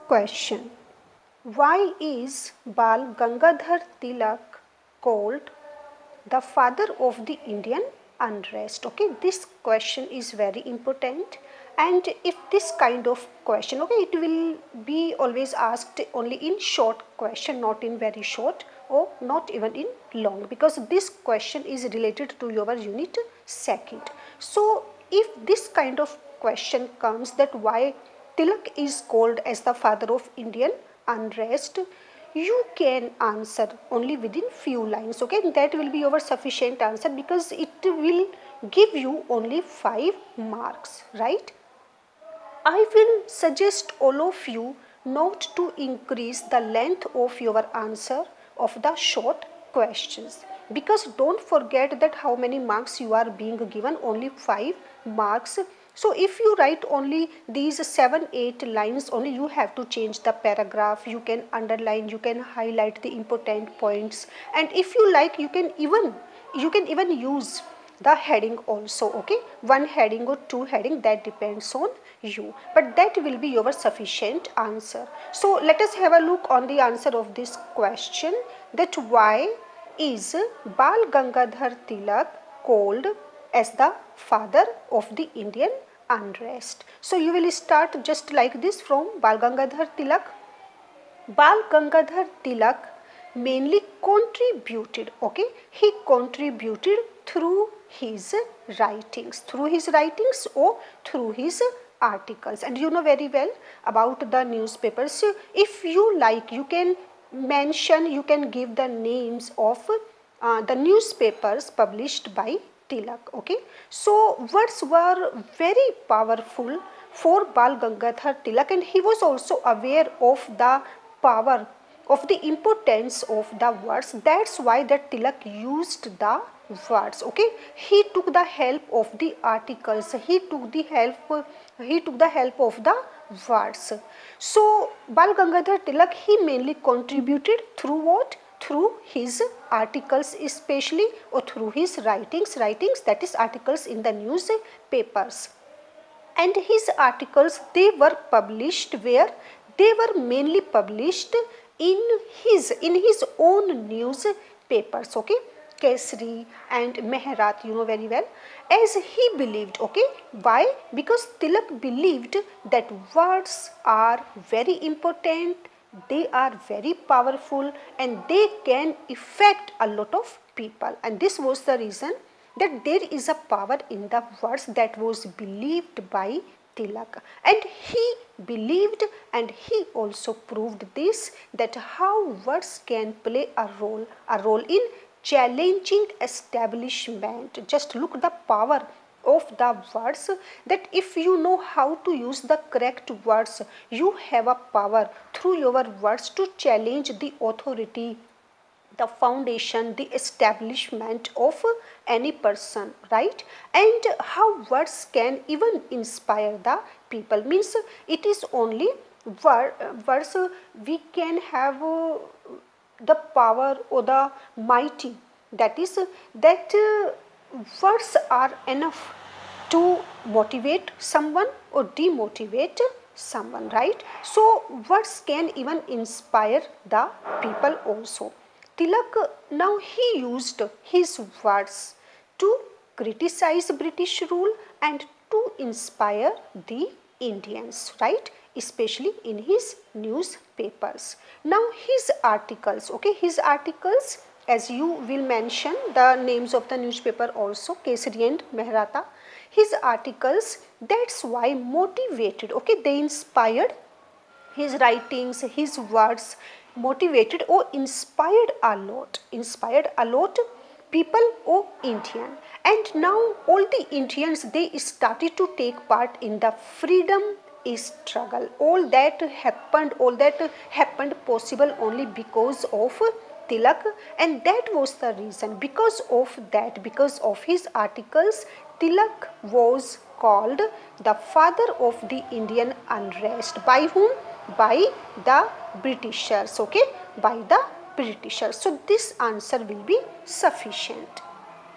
Question: why is Bal Gangadhar Tilak called the father of the Indian unrest? Okay, this question is very important, and if this kind of question, okay, it will be always asked only in short question, not in very short or not even in long, because this question is related to your unit second. So if this kind of question comes, that why Tilak is called as the father of Indian unrest, you can answer only within few lines, okay, that will be your sufficient answer, because it will give you only 5 marks, right? I will suggest all of you not to increase the length of your answer of the short questions, because don't forget that how many marks you are being given, only 5 marks. So if you write only these 7-8 lines only, you have to change the paragraph, you can underline, you can highlight the important points, and if you like, you can even use the heading also, okay, one heading or two heading, that depends on you, but that will be your sufficient answer. So let us have a look on the answer of this question, that why is Bal Gangadhar Tilak called as the father of the Indian unrest? So you will start just like this from Bal Gangadhar Tilak. Bal Gangadhar Tilak mainly contributed, okay, he contributed through his writings or through his articles. And you know very well about the newspapers. So if you like, you can mention, you can give the names of the newspapers published by Tilak, okay. So words were very powerful for Bal Gangadhar Tilak, and he was also aware of the power, of the importance of the words. That's why that Tilak used the words, okay. He took the help of the articles, he took the help of the words. So Bal Gangadhar Tilak, he mainly contributed through what? Through his articles especially, or through his writings, that is articles in the newspapers. And his articles, they were published where? They were mainly published in his own newspapers, okay, Kesari and Mehrat, you know very well, as he believed, okay. Why? Because Tilak believed that words are very important, they are very powerful, and they can affect a lot of people, and this was the reason that there is a power in the words, that was believed by Tilak. And he believed, and he also proved this, that how words can play a role in challenging establishment. Just look the power of the words, that if you know how to use the correct words, you have a power through your words to challenge the authority, the foundation, the establishment of any person, right? And how words can even inspire the people, means it is only words we can have the power or the mighty, that is that words are enough to motivate someone or demotivate someone, right? So words can even inspire the people also. Tilak, now he used his words to criticize British rule and to inspire the Indians, right? Especially in his newspapers. Now his articles, okay, his articles, as you will mention the names of the newspaper also, Kesari and Mehrata. His articles, that's why motivated, okay, they inspired, his writings, his words motivated or inspired a lot people or Indian. And now all the Indians, they started to take part in the freedom struggle. All that happened possible only because of Tilak, and that was the reason. Because of his articles, Tilak was called the father of the Indian unrest. By whom? By the Britishers, okay, by the Britishers. So this answer will be sufficient.